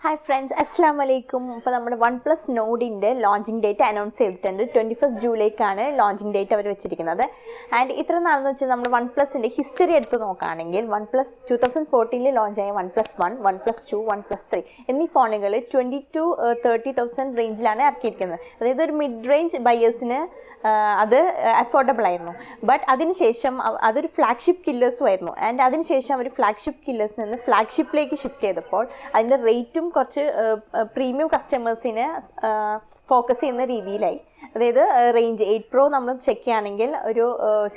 Hi friends, Assalamu alaikum. ഇപ്പോൾ നമ്മുടെ OnePlus Nordന്റെ launching date announce ചെയ്തിട്ടുണ്ട്. 21st ജൂലൈക്കാണ് ലോഞ്ചിങ് ഡേറ്റ് അവർ വെച്ചിരിക്കുന്നത്. ആൻഡ് ഇത്ര നാളെന്ന് വെച്ചാൽ നമ്മൾ OnePlusന്റെ ഹിസ്റ്ററി എടുത്ത് നോക്കുകയാണെങ്കിൽ OnePlus 2014 ലോഞ്ചായ OnePlus 1, OnePlus 2, OnePlus 3 എന്നീ ഫോണുകൾ 20,000-30,000 റേഞ്ചിലാണ് ഇറക്കിയിരിക്കുന്നത്. അതായത് ഒരു മിഡ് റേഞ്ച് ബയേഴ്സിന് അത് അഫോർഡബിൾ ആയിരുന്നു. ബട്ട് അതിനുശേഷം അതൊരു ഫ്ലാഗ്ഷിപ്പ് കില്ലേഴ്സും ആയിരുന്നു. ആൻഡ് അതിനുശേഷം അവർ ഫ്ലാഗ്ഷിപ്പ് കില്ലേഴ്സിൽ നിന്ന് ഫ്ലാഗ്ഷിപ്പിലേക്ക് ഷിഫ്റ്റ് ചെയ്തപ്പോൾ അതിൻ്റെ റേറ്റും കുറച്ച് പ്രീമിയം കസ്റ്റമേഴ്സിനെ ഫോക്കസ് ചെയ്യുന്ന രീതിയിലായി. അതായത് റേഞ്ച് 8 Pro നമ്മൾ ചെക്ക് ചെയ്യുകയാണെങ്കിൽ ഒരു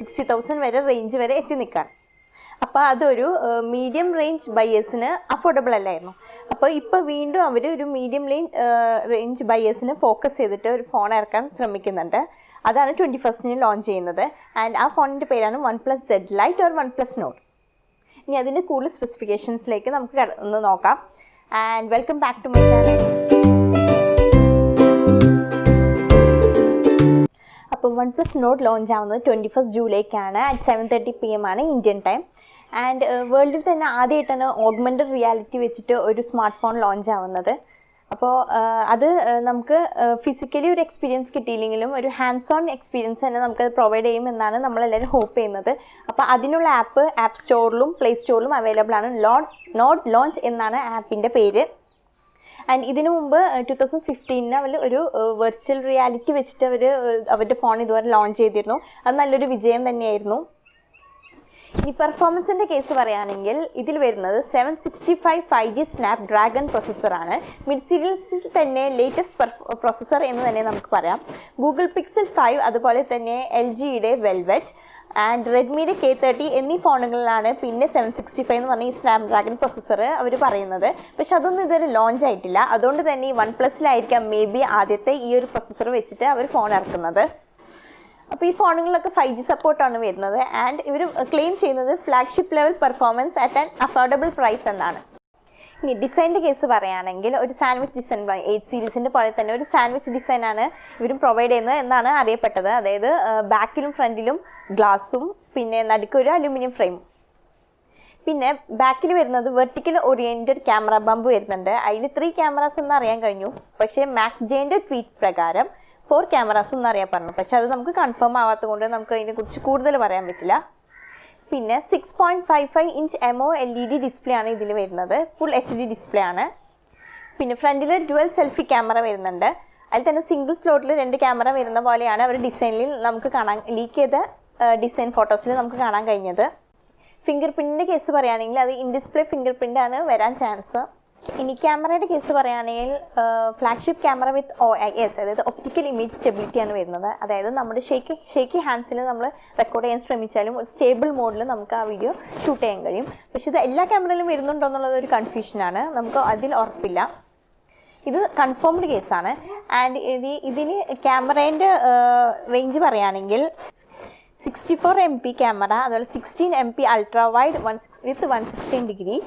60,000 വരെ റേഞ്ച് വരെ എത്തി നിൽക്കുകയാണ്. അപ്പോൾ അതൊരു മീഡിയം റേഞ്ച് ബയേഴ്സിന് അഫോർഡബിൾ അല്ലായിരുന്നു. അപ്പോൾ ഇപ്പോൾ വീണ്ടും അവർ ഒരു മീഡിയം റേഞ്ച് ബയേഴ്സിന് ഫോക്കസ് ചെയ്തിട്ട് ഒരു ഫോൺ ഇറക്കാൻ ശ്രമിക്കുന്നുണ്ട്. അതാണ് 21st ലോഞ്ച് ചെയ്യുന്നത്. ആൻഡ് ആ ഫോണിൻ്റെ പേരാണ് OnePlus Z Lite or OnePlus Nord. ഇനി അതിൻ്റെ കൂടുതൽ സ്പെസിഫിക്കേഷൻസിലേക്ക് നമുക്ക് ഒന്ന് നോക്കാം. And welcome back to my channel. അപ്പോൾ OnePlus Nord ലോഞ്ച് ആവുന്നത് 21st ജൂലൈക്കാണ് at 7:30 PM ആണ് ഇന്ത്യൻ ടൈം. ആൻഡ് വേൾഡിൽ തന്നെ ആദ്യമായിട്ടാണ് ഓഗ്മെൻറ്റഡ് റിയാലിറ്റി വെച്ചിട്ട് ഒരു സ്മാർട്ട് ഫോൺ ലോഞ്ച് ആവുന്നത്. അപ്പോൾ അത് നമുക്ക് ഫിസിക്കലി ഒരു എക്സ്പീരിയൻസ് കിട്ടിയില്ലെങ്കിലും ഒരു ഹാൻഡ്സ് ഓൺ എക്സ്പീരിയൻസ് തന്നെ നമുക്കത് പ്രൊവൈഡ് ചെയ്യുമെന്നാണ് നമ്മളെല്ലാവരും ഹോപ്പ് ചെയ്യുന്നത്. അപ്പോൾ അതിനുള്ള ആപ്പ് സ്റ്റോറിലും പ്ലേ സ്റ്റോറിലും അവൈലബിൾ ആണ്. നോഡ് ലോഞ്ച് എന്നാണ് ആപ്പിൻ്റെ പേര്. ആൻഡ് ഇതിനു മുമ്പ് 2015 അവർ ഒരു വെർച്വൽ റിയാലിറ്റി വെച്ചിട്ട് അവരുടെ ഫോൺ ഇതുവരെ ലോഞ്ച് ചെയ്തിരുന്നു. അത് നല്ലൊരു വിജയം തന്നെയായിരുന്നു. ഈ പെർഫോമൻസിൻ്റെ കേസ് പറയുകയാണെങ്കിൽ ഇതിൽ വരുന്നത് 765 5G സ്നാപ്ഡ്രാഗൺ പ്രൊസസ്സറാണ്. മിഡ് സീരീസിൽ തന്നെ ലേറ്റസ്റ്റ് പ്രൊസസ്സർ എന്ന് തന്നെ നമുക്ക് പറയാം. ഗൂഗിൾ പിക്സൽ 5 അതുപോലെ തന്നെ LGയുടെ വെൽവെറ്റ് ആൻഡ് റെഡ്മിയുടെ K30 എന്നീ ഫോണുകളിലാണ് പിന്നെ 765 എന്ന് പറഞ്ഞ ഈ സ്നാപ്ഡ്രാഗൺ പ്രൊസസ്സർ അവർ പറയുന്നത്. പക്ഷെ അതൊന്നും ഇതുവരെ ലോഞ്ച് ആയിട്ടില്ല. അതുകൊണ്ട് തന്നെ ഈ OnePlusലായിരിക്കാം മേ ബി ആദ്യത്തെ ഈ ഒരു പ്രൊസസ്സർ വെച്ചിട്ട് അവർ ഫോൺ ഇറക്കുന്നത്. അപ്പോൾ ഈ ഫോണുകളിലൊക്കെ 5G സപ്പോർട്ടാണ് വരുന്നത്. ആൻഡ് ഇവർ ക്ലെയിം ചെയ്യുന്നത് flagship level performance at an affordable price എന്നാണ്. ഇനി ഡിസൈൻ്റെ കേസ് പറയുകയാണെങ്കിൽ ഒരു സാൻഡ്വിച്ച് ഡിസൈൻ 8 സീരീസിൻ്റെ പോലെ തന്നെ ഒരു സാൻഡ്വിച്ച് ഡിസൈനാണ് ഇവരും പ്രൊവൈഡ് ചെയ്യുന്നത് എന്നാണ് അറിയപ്പെട്ടത്. അതായത് ബാക്കിലും ഫ്രണ്ടിലും ഗ്ലാസും പിന്നെ നടുക്കൊരു അലുമിനിയം ഫ്രെയിമും. പിന്നെ ബാക്കിൽ വരുന്നത് വെർട്ടിക്കൽ ഓറിയൻറ്റഡ് ക്യാമറ ബമ്പ് വരുന്നുണ്ട്. അതിൽ 3 ക്യാമറാസ് എന്ന് അറിയാൻ കഴിഞ്ഞു. പക്ഷേ മാക്സ് ജെയിൻ്റെ ട്വീറ്റ് പ്രകാരം 4 ക്യാമറാസ് ഒന്നും അറിയാൻ പറഞ്ഞു. പക്ഷെ അത് നമുക്ക് കൺഫേം ആവാത്തത് കൊണ്ട് നമുക്ക് അതിനെക്കുറിച്ച് കൂടുതൽ പറയാൻ പറ്റില്ല. പിന്നെ 6.55 ഇഞ്ച് MOLED ഡിസ്പ്ലേ ആണ് ഇതിൽ വരുന്നത്. ഫുൾ HD ഡിസ്പ്ലേ ആണ്. പിന്നെ ഫ്രണ്ടിൽ ഡുവൽ സെൽഫി ക്യാമറ വരുന്നുണ്ട്. അതിൽ തന്നെ സിംഗിൾ സ്ലോട്ടിൽ 2 ക്യാമറ വരുന്ന പോലെയാണ് അവർ ഡിസൈനിൽ നമുക്ക് ലീക്ക് ചെയ്ത ഡിസൈൻ ഫോട്ടോസിൽ നമുക്ക് കാണാൻ കഴിഞ്ഞത്. ഫിംഗർ പ്രിൻറ്റിൻ്റെ കേസ് പറയുകയാണെങ്കിൽ അത് ഇൻ ഡിസ്പ്ലേ ഫിംഗർ പ്രിൻ്റാണ് വരാൻ ചാൻസ്. ഇനി ക്യാമറയുടെ കേസ് പറയുകയാണെങ്കിൽ ഫ്ലാഗ്ഷിപ്പ് ക്യാമറ വിത്ത് OIS അതായത് ഒപ്റ്റിക്കൽ ഇമേജ് സ്റ്റെബിലിറ്റിയാണ് വരുന്നത്. അതായത് നമ്മുടെ ഷേക്കി ഹാൻഡ്സിൽ നമ്മൾ റെക്കോർഡ് ചെയ്യാൻ ശ്രമിച്ചാലും ഒരു സ്റ്റേബിൾ മോഡിൽ നമുക്ക് ആ വീഡിയോ ഷൂട്ട് ചെയ്യാൻ കഴിയും. പക്ഷേ ഇത് എല്ലാ ക്യാമറയിലും വരുന്നുണ്ടോ എന്നുള്ളത് ഒരു കൺഫ്യൂഷനാണ്. നമുക്ക് അതിൽ ഉറപ്പില്ല. ഇത് കൺഫേംഡ് കേസാണ്. ആൻഡ് ഇതിന് ക്യാമറേൻ്റെ റേഞ്ച് പറയുകയാണെങ്കിൽ 64 MP ക്യാമറ, അതുപോലെ 16 MP ultra wide with 116 degree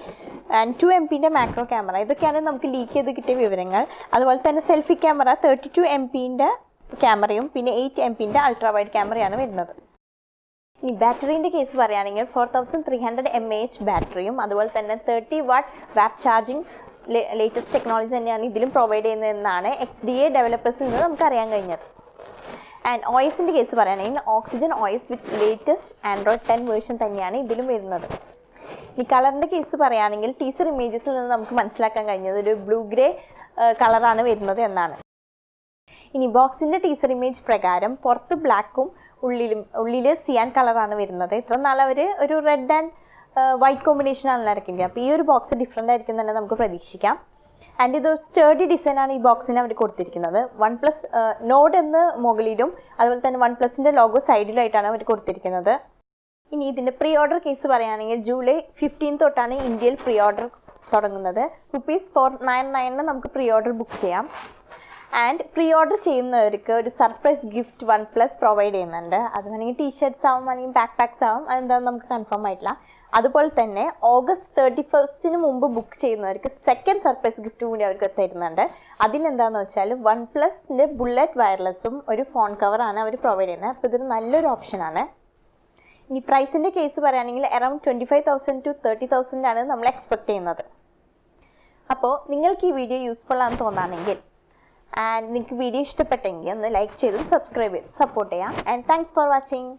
and 2 MPൻ്റെ മാക്രോ ക്യാമറ. ഇതൊക്കെയാണ് നമുക്ക് ലീക്ക് ചെയ്ത് കിട്ടിയ വിവരങ്ങൾ. അതുപോലെ തന്നെ സെൽഫി ക്യാമറ 32 MPൻ്റെ ക്യാമറയും പിന്നെ 8 MPൻ്റെ അൾട്രാ വൈഡ് ക്യാമറയാണ് വരുന്നത്. ഇനി ബാറ്ററീൻ്റെ കേസ് പറയുകയാണെങ്കിൽ 4300 mAh ബാറ്ററിയും അതുപോലെ തന്നെ 30 വാട്ട് വാപ്പ് ചാർജിങ് ലേറ്റസ്റ്റ് ടെക്നോളജി തന്നെയാണ് ഇതിലും പ്രൊവൈഡ് ചെയ്യുന്നതെന്നാണ് XDA ഡെവലപ്പേഴ്സിൽ നിന്ന് നമുക്ക് അറിയാൻ കഴിഞ്ഞത്. ആൻഡ് OSൻ്റെ കേസ് പറയുകയാണെങ്കിൽ ഓക്സിജൻ OS വിത്ത് ലേറ്റസ്റ്റ് Android 10 വേർഷൻ തന്നെയാണ് ഇതിലും വരുന്നത്. ഈ കളറിൻ്റെ കേസ് പറയുകയാണെങ്കിൽ ടീസർ ഇമേജസിൽ നിന്ന് നമുക്ക് മനസ്സിലാക്കാൻ കഴിഞ്ഞത് ഒരു ബ്ലൂ ഗ്രേ കളറാണ് വരുന്നത് എന്നാണ്. ഇനി ബോക്സിൻ്റെ ടീസർ ഇമേജ് പ്രകാരം പുറത്ത് ബ്ലാക്കും ഉള്ളിൽ സിയാൻ കളറാണ് വരുന്നത്. ഇത്ര നാൾ അവർ ഒരു റെഡ് ആൻഡ് വൈറ്റ് കോമ്പിനേഷനാണ് ഇറക്കുന്നത്. അപ്പോൾ ഈ ഒരു ബോക്സ് ഡിഫറെൻ്റ് ആയിരിക്കും തന്നെ നമുക്ക് പ്രതീക്ഷിക്കാം. ആൻഡ് ഇതൊരു സ്റ്റേർഡി ഡിസൈനാണ് ഈ ബോക്സിന് അവർ കൊടുത്തിരിക്കുന്നത്. OnePlus നോഡ് എന്ന് മുകളിലും അതുപോലെ തന്നെ OnePlusൻ്റെ ലോഗോ സൈഡിലായിട്ടാണ് അവർ കൊടുത്തിരിക്കുന്നത്. ഇനി ഇതിൻ്റെ പ്രീ ഓർഡർ കേസ് പറയുകയാണെങ്കിൽ ജൂലൈ 15 തൊട്ടാണ് ഇന്ത്യയിൽ പ്രീ ഓർഡർ തുടങ്ങുന്നത്. ₹499 നമുക്ക് പ്രീ ഓർഡർ ബുക്ക് ചെയ്യാം. ആൻഡ് പ്രീ ഓർഡർ ചെയ്യുന്നവർക്ക് ഒരു സർപ്രൈസ് ഗിഫ്റ്റ് OnePlus പ്രൊവൈഡ് ചെയ്യുന്നുണ്ട്. അത് വേണമെങ്കിൽ ടീഷർട്ട്സ് ആവും, അല്ലെങ്കിൽ ബാക്ക് പാക്സ് ആവും, അതെന്താണെന്ന് നമുക്ക് കൺഫേം ആയിട്ടില്ല. അതുപോലെ തന്നെ August 31st മുമ്പ് ബുക്ക് ചെയ്യുന്നവർക്ക് സെക്കൻഡ് സർപ്രൈസ് ഗിഫ്റ്റ് കൂടി അവർക്ക് തരുന്നുണ്ട്. അതിലെന്താണെന്ന് വെച്ചാൽ OnePlusൻ്റെ ബുള്ളറ്റ് വയർലെസ്സും ഒരു ഫോൺ കവറാണ് അവർ പ്രൊവൈഡ് ചെയ്യുന്നത്. അപ്പോൾ ഇതൊരു നല്ലൊരു ഓപ്ഷനാണ്. ഇനി പ്രൈസിൻ്റെ കേസ് പറയുകയാണെങ്കിൽ അറൗണ്ട് 25,000 to 30,000 ആണ് നമ്മൾ എക്സ്പെക്ട് ചെയ്യുന്നത്. അപ്പോൾ നിങ്ങൾക്ക് ഈ വീഡിയോ യൂസ്ഫുൾ ആണെന്ന് തോന്നുകയാണെങ്കിൽ ആൻഡ് നിങ്ങൾക്ക് വീഡിയോ ഇഷ്ടപ്പെട്ടെങ്കിൽ ഒന്ന് ലൈക്ക് ചെയ്തും സബ്സ്ക്രൈബ് ചെയ്തും സപ്പോർട്ട് ചെയ്യാം. And thanks for watching.